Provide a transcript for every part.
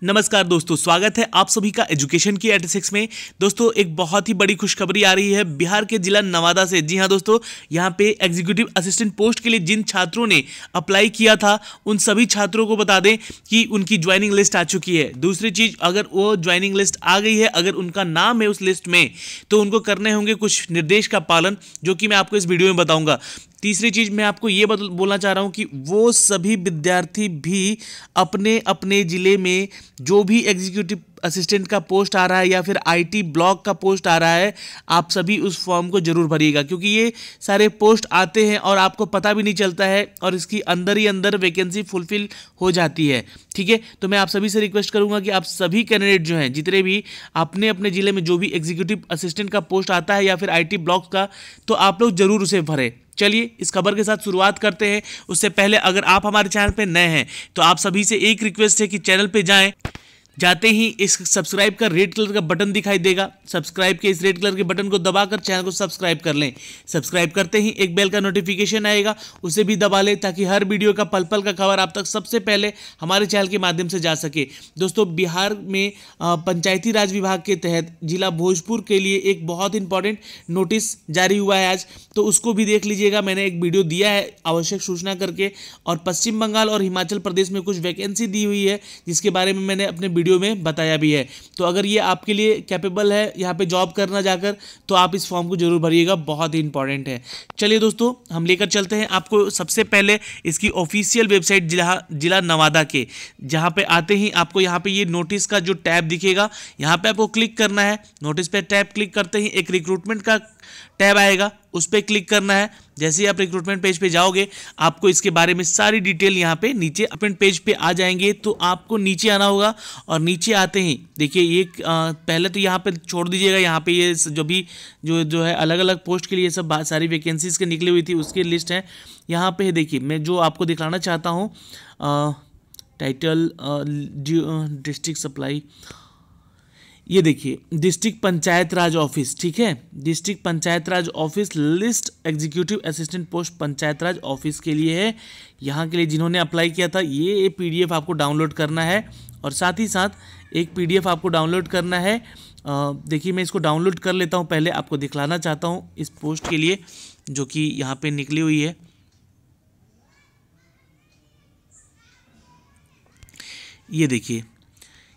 नमस्कार दोस्तों, स्वागत है आप सभी का एजुकेशन की 86 में। दोस्तों एक बहुत ही बड़ी खुशखबरी आ रही है बिहार के जिला नवादा से। जी हां दोस्तों, यहां पे एग्जीक्यूटिव असिस्टेंट पोस्ट के लिए जिन छात्रों ने अप्लाई किया था उन सभी छात्रों को बता दें कि उनकी ज्वाइनिंग लिस्ट आ चुकी है। दूसरी चीज़, अगर वो ज्वाइनिंग लिस्ट आ गई है, अगर उनका नाम है उस लिस्ट में, तो उनको करने होंगे कुछ निर्देश का पालन, जो कि मैं आपको इस वीडियो में बताऊँगा। तीसरी चीज़ मैं आपको ये बोलना चाह रहा हूँ कि वो सभी विद्यार्थी भी अपने अपने ज़िले में जो भी एग्जीक्यूटिव असिस्टेंट का पोस्ट आ रहा है या फिर आईटी ब्लॉक का पोस्ट आ रहा है, आप सभी उस फॉर्म को जरूर भरिएगा, क्योंकि ये सारे पोस्ट आते हैं और आपको पता भी नहीं चलता है और इसकी अंदर ही अंदर वैकेंसी फुलफिल हो जाती है। ठीक है, तो मैं आप सभी से रिक्वेस्ट करूंगा कि आप सभी कैंडिडेट जो हैं, जितने भी अपने अपने ज़िले में जो भी एग्जीक्यूटिव असिस्टेंट का पोस्ट आता है या फिर आई ब्लॉक का, तो आप लोग जरूर उसे भरें। चलिए इस खबर के साथ शुरुआत करते हैं। उससे पहले अगर आप हमारे चैनल पे नए हैं तो आप सभी से एक रिक्वेस्ट है कि चैनल पे जाएं। जाते ही इस सब्सक्राइब का रेड कलर का बटन दिखाई देगा, सब्सक्राइब के इस रेड कलर के बटन को दबाकर चैनल को सब्सक्राइब कर लें। सब्सक्राइब करते ही एक बेल का नोटिफिकेशन आएगा, उसे भी दबा लें ताकि हर वीडियो का पल पल का खबर आप तक सबसे पहले हमारे चैनल के माध्यम से जा सके। दोस्तों बिहार में पंचायती राज विभाग के तहत जिला भोजपुर के लिए एक बहुत इंपॉर्टेंट नोटिस जारी हुआ है आज, तो उसको भी देख लीजिएगा। मैंने एक वीडियो दिया है आवश्यक सूचना करके, और पश्चिम बंगाल और हिमाचल प्रदेश में कुछ वैकेंसी दी हुई है जिसके बारे में मैंने अपने वीडियो में बताया भी है। तो अगर ये आपके लिए कैपेबल है यहाँ पे जॉब करना जाकर, तो आप इस फॉर्म को जरूर भरिएगा, बहुत ही इंपॉर्टेंट है। चलिए दोस्तों हम लेकर चलते हैं आपको सबसे पहले इसकी ऑफिशियल वेबसाइट जिला नवादा के, जहाँ पे आते ही आपको यहाँ पे ये नोटिस का जो टैब दिखेगा, यहाँ पे आपको क्लिक करना है। नोटिस पे टैब क्लिक करते ही एक रिक्रूटमेंट का टैब आएगा, उस पर क्लिक करना है। जैसे ही आप रिक्रूटमेंट पेज पे जाओगे, आपको इसके बारे में सारी डिटेल यहाँ पे नीचे अपने पेज पे आ जाएंगे। तो आपको नीचे आना होगा और नीचे आते ही देखिए ये पहले तो यहाँ पे छोड़ दीजिएगा। यहाँ पे ये जो भी जो है अलग अलग पोस्ट के लिए सब सारी वैकेंसीज के निकली हुई थी उसकी लिस्ट है। यहाँ पे देखिए मैं जो आपको दिखाना चाहता हूँ, टाइटल डिस्ट्रिक्ट सप्लाई, ये देखिए डिस्ट्रिक्ट पंचायत राज ऑफिस। ठीक है, district panchayat Raj office list executive assistant post panchayat Raj office के लिए है। यहाँ के लिए जिन्होंने अप्लाई किया था, ये पीडीएफ आपको डाउनलोड करना है और साथ ही साथ एक पीडीएफ आपको डाउनलोड करना है। देखिए मैं इसको डाउनलोड कर लेता हूँ, पहले आपको दिखलाना चाहता हूँ इस पोस्ट के लिए जो कि यहाँ पे निकली हुई है। ये देखिए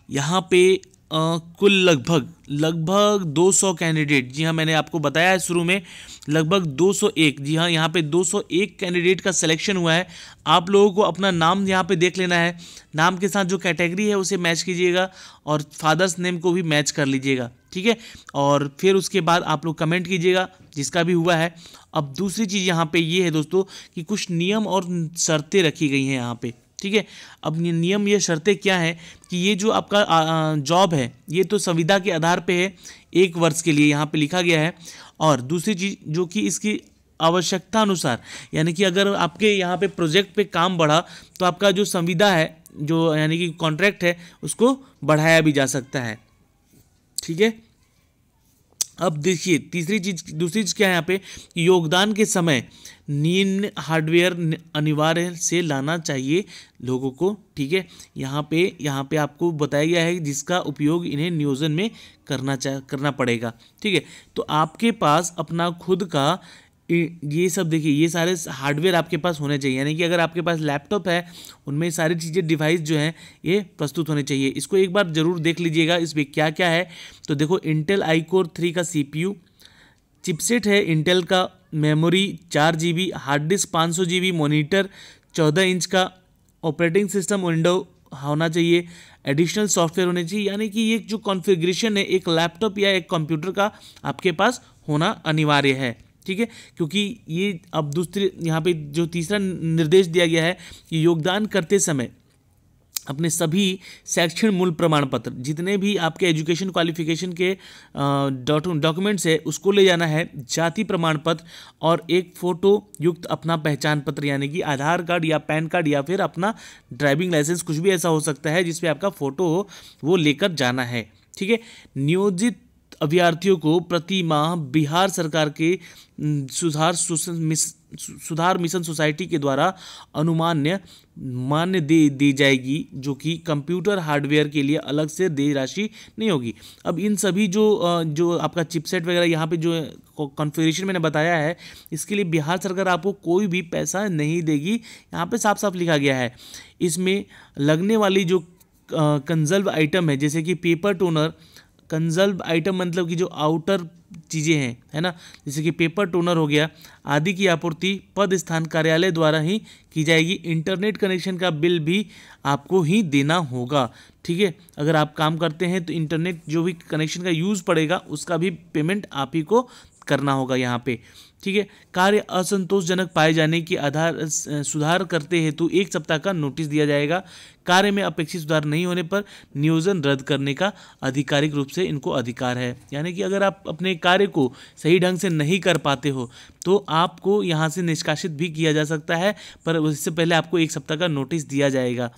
यहाँ पे कुल लगभग 200 कैंडिडेट, जी हाँ मैंने आपको बताया है शुरू में, लगभग 201, जी हाँ यहाँ पे 201 कैंडिडेट का सिलेक्शन हुआ है। आप लोगों को अपना नाम यहाँ पे देख लेना है, नाम के साथ जो कैटेगरी है उसे मैच कीजिएगा और फादर्स नेम को भी मैच कर लीजिएगा। ठीक है, और फिर उसके बाद आप लोग कमेंट कीजिएगा जिसका भी हुआ है। अब दूसरी चीज़ यहाँ पे ये है दोस्तों कि कुछ नियम और शर्तें रखी गई हैं यहाँ पे। ठीक है, अब नियम ये शर्तें क्या है कि ये जो आपका जॉब है ये तो संविदा के आधार पे है, 1 वर्ष के लिए यहाँ पे लिखा गया है। और दूसरी चीज़ जो कि इसकी आवश्यकता अनुसार, यानी कि अगर आपके यहाँ पे प्रोजेक्ट पे काम बढ़ा तो आपका जो संविदा है, जो यानी कि कॉन्ट्रैक्ट है, उसको बढ़ाया भी जा सकता है। ठीक है, अब देखिए दूसरी चीज़ क्या है यहाँ पे, योगदान के समय निम्न हार्डवेयर अनिवार्य से लाना चाहिए लोगों को। ठीक है, यहाँ पे आपको बताया गया है जिसका उपयोग इन्हें नियोजन में करना पड़ेगा। ठीक है, तो आपके पास अपना खुद का ये सब देखिए, ये सारे हार्डवेयर आपके पास होने चाहिए, यानी कि अगर आपके पास लैपटॉप है उनमें सारी चीज़ें डिवाइस जो हैं ये प्रस्तुत होने चाहिए। इसको एक बार ज़रूर देख लीजिएगा इसमें क्या क्या है। तो देखो इंटेल iCore 3 का CPU, चिपसेट है इंटेल का, memory 4 GB, hard disk 500 GB, monitor 14 inch का, ऑपरेटिंग सिस्टम विंडो होना चाहिए, एडिशनल सॉफ्टवेयर होने चाहिए। यानी कि ये जो कॉन्फ़िगरेशन है एक लैपटॉप या एक कंप्यूटर का आपके पास होना अनिवार्य है। ठीक है, क्योंकि ये अब दूसरे यहाँ पे जो तीसरा निर्देश दिया गया है कि योगदान करते समय अपने सभी शैक्षणिक मूल प्रमाण पत्र, जितने भी आपके एजुकेशन क्वालिफिकेशन के डॉक्यूमेंट्स है उसको ले जाना है, जाति प्रमाण पत्र और एक फ़ोटो युक्त अपना पहचान पत्र, यानी कि आधार कार्ड या पैन कार्ड या फिर अपना ड्राइविंग लाइसेंस, कुछ भी ऐसा हो सकता है जिसपे आपका फ़ोटो हो, वो लेकर जाना है। ठीक है, नियोजित अभ्यर्थियों को प्रति माह बिहार सरकार के सुधार सुधार मिशन सोसाइटी के द्वारा अनुमान्य मान्य दी जाएगी, जो कि कंप्यूटर हार्डवेयर के लिए अलग से देय राशि नहीं होगी। अब इन सभी जो आपका चिपसेट वगैरह यहाँ पे जो कॉन्फ़िगरेशन मैंने बताया है, इसके लिए बिहार सरकार आपको कोई भी पैसा नहीं देगी। यहाँ पे साफ साफ लिखा गया है। इसमें लगने वाली जो कंजर्व आइटम है, जैसे कि पेपर टोनर, कंजर्व आइटम मतलब कि जो आउटर चीज़ें हैं, है ना, जैसे कि पेपर टोनर हो गया, आदि की आपूर्ति पद स्थान कार्यालय द्वारा ही की जाएगी। इंटरनेट कनेक्शन का बिल भी आपको ही देना होगा। ठीक है, अगर आप काम करते हैं तो इंटरनेट जो भी कनेक्शन का यूज़ पड़ेगा उसका भी पेमेंट आप ही को करना होगा यहाँ पे। ठीक है, कार्य असंतोषजनक पाए जाने के आधार सुधार करते हेतु 1 सप्ताह का नोटिस दिया जाएगा। कार्य में अपेक्षित सुधार नहीं होने पर नियोजन रद्द करने का आधिकारिक रूप से इनको अधिकार है। यानी कि अगर आप अपने कार्य को सही ढंग से नहीं कर पाते हो तो आपको यहाँ से निष्कासित भी किया जा सकता है, पर उससे पहले आपको 1 सप्ताह का नोटिस दिया जाएगा।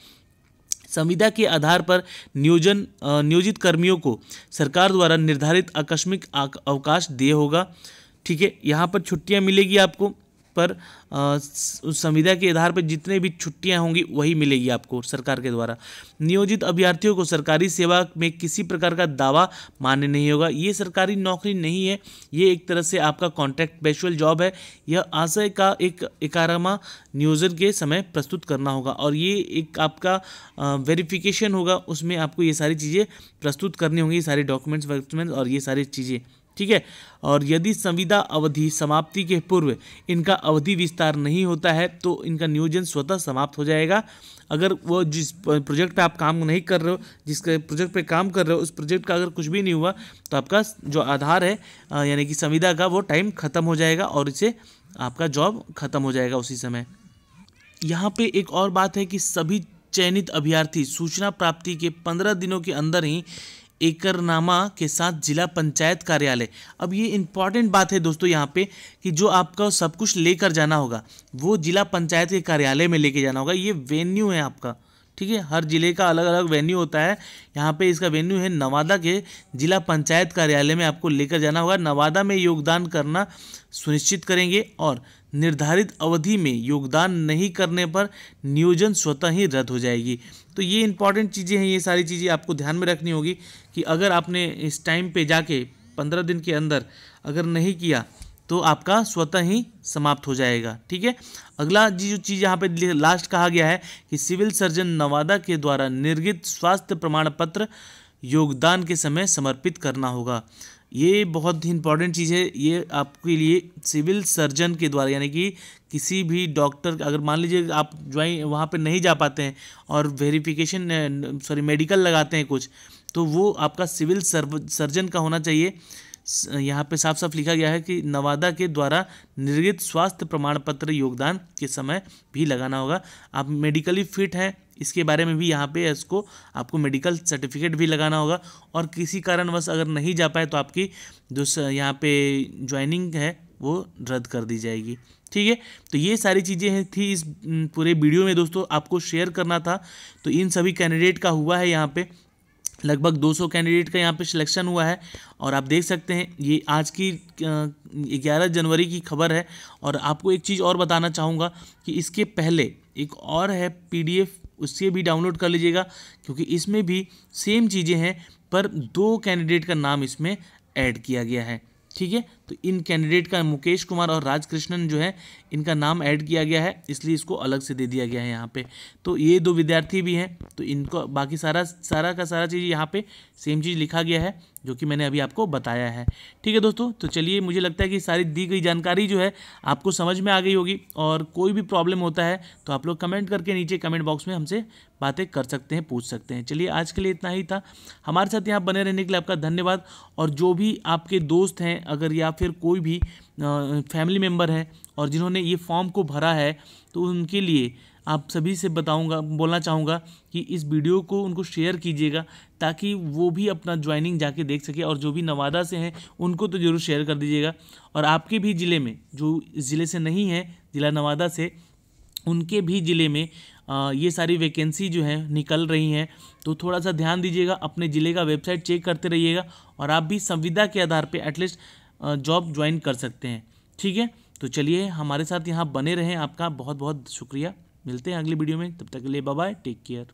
संविदा के आधार पर नियोजित कर्मियों को सरकार द्वारा निर्धारित आकस्मिक अवकाश दिए होगा। ठीक है, यहाँ पर छुट्टियाँ मिलेगी आपको, पर उस संविदा के आधार पर जितने भी छुट्टियां होंगी वही मिलेगी आपको सरकार के द्वारा। नियोजित अभ्यर्थियों को सरकारी सेवा में किसी प्रकार का दावा मान्य नहीं होगा। ये सरकारी नौकरी नहीं है, ये एक तरह से आपका कॉन्ट्रैक्ट बेस्ड जॉब है। यह आशय का एक 11वां नियोजन के समय प्रस्तुत करना होगा और ये एक आपका वेरिफिकेशन होगा, उसमें आपको ये सारी चीज़ें प्रस्तुत करनी होंगी, सारे डॉक्यूमेंट्स और ये सारी चीज़ें। ठीक है, और यदि संविदा अवधि समाप्ति के पूर्व इनका अवधि विस्तार नहीं होता है तो इनका नियोजन स्वतः समाप्त हो जाएगा। अगर वो जिस प्रोजेक्ट पे आप काम नहीं कर रहे हो, जिस प्रोजेक्ट पे काम कर रहे हो, उस प्रोजेक्ट का अगर कुछ भी नहीं हुआ तो आपका जो आधार है यानी कि संविदा का वो टाइम ख़त्म हो जाएगा और इससे आपका जॉब ख़त्म हो जाएगा उसी समय। यहाँ पे एक और बात है कि सभी चयनित अभ्यर्थी सूचना प्राप्ति के 15 दिनों के अंदर ही एकरनामा के साथ जिला पंचायत कार्यालय। अब ये इम्पॉर्टेंट बात है दोस्तों यहाँ पे कि जो आपका सब कुछ लेकर जाना होगा वो जिला पंचायत के कार्यालय में लेके जाना होगा। ये वेन्यू है आपका। ठीक है, हर जिले का अलग अलग वेन्यू होता है। यहाँ पे इसका वेन्यू है नवादा के जिला पंचायत कार्यालय में आपको लेकर जाना होगा। नवादा में योगदान करना सुनिश्चित करेंगे और निर्धारित अवधि में योगदान नहीं करने पर नियोजन स्वतः ही रद्द हो जाएगी। तो ये इंपॉर्टेंट चीज़ें हैं, ये सारी चीज़ें आपको ध्यान में रखनी होगी कि अगर आपने इस टाइम पे जाके 15 दिन के अंदर अगर नहीं किया तो आपका स्वतः ही समाप्त हो जाएगा। ठीक है, अगला जो चीज़ यहाँ पे लास्ट कहा गया है कि सिविल सर्जन नवादा के द्वारा निर्गत स्वास्थ्य प्रमाण पत्र योगदान के समय समर्पित करना होगा। ये बहुत ही इंपॉर्टेंट चीज़ है। ये आपके लिए सिविल सर्जन के द्वारा, यानी कि किसी भी डॉक्टर, अगर मान लीजिए आप ज्वाइन वहाँ पे नहीं जा पाते हैं और वेरिफिकेशन मेडिकल लगाते हैं कुछ, तो वो आपका सिविल सर्जन का होना चाहिए। यहाँ पे साफ साफ लिखा गया है कि नवादा के द्वारा निर्गत स्वास्थ्य प्रमाण पत्र योगदान के समय भी लगाना होगा। आप मेडिकली फिट हैं इसके बारे में भी यहाँ पे इसको आपको मेडिकल सर्टिफिकेट भी लगाना होगा। और किसी कारणवश अगर नहीं जा पाए तो आपकी जो यहाँ पे ज्वाइनिंग है वो रद्द कर दी जाएगी। ठीक है, तो ये सारी चीज़ें हैं थी इस पूरे वीडियो में दोस्तों, आपको शेयर करना था। तो इन सभी कैंडिडेट का हुआ है, यहाँ पे लगभग 200 कैंडिडेट का यहाँ पे सिलेक्शन हुआ है। और आप देख सकते हैं ये आज की 11 जनवरी की खबर है। और आपको एक चीज़ और बताना चाहूँगा कि इसके पहले एक और है PDF, उससे भी डाउनलोड कर लीजिएगा क्योंकि इसमें भी सेम चीज़ें हैं पर 2 कैंडिडेट का नाम इसमें ऐड किया गया है। ठीक है, तो इन कैंडिडेट का मुकेश कुमार और राजकृष्णन जो है इनका नाम ऐड किया गया है, इसलिए इसको अलग से दे दिया गया है यहाँ पे। तो ये 2 विद्यार्थी भी हैं, तो इनको बाकी सारा का सारा चीज़ यहाँ पे सेम चीज़ लिखा गया है जो कि मैंने अभी आपको बताया है। ठीक है दोस्तों, तो चलिए, मुझे लगता है कि सारी दी गई जानकारी जो है आपको समझ में आ गई होगी। और कोई भी प्रॉब्लम होता है तो आप लोग कमेंट करके नीचे कमेंट बॉक्स में हमसे बातें कर सकते हैं, पूछ सकते हैं। चलिए, आज के लिए इतना ही था। हमारे साथ यहाँ बने रहने के लिए आपका धन्यवाद। और जो भी आपके दोस्त हैं अगर या फिर कोई भी फैमिली मेम्बर है और जिन्होंने ये फॉर्म को भरा है तो उनके लिए आप सभी से बोलना चाहूँगा कि इस वीडियो को उनको शेयर कीजिएगा ताकि वो भी अपना ज्वाइनिंग जाके देख सके। और जो भी नवादा से हैं उनको तो ज़रूर शेयर कर दीजिएगा। और आपके भी ज़िले में जो इस ज़िले से नहीं है, ज़िला नवादा से, उनके भी ज़िले में ये सारी वैकेंसी जो है निकल रही हैं, तो थोड़ा सा ध्यान दीजिएगा। अपने ज़िले का वेबसाइट चेक करते रहिएगा और आप भी संविदा के आधार पे एटलीस्ट जॉब ज्वाइन कर सकते हैं। ठीक है, तो चलिए हमारे साथ यहाँ बने रहें, आपका बहुत बहुत शुक्रिया। मिलते हैं अगली वीडियो में, तब तक के लिए बाय बाय, टेक केयर।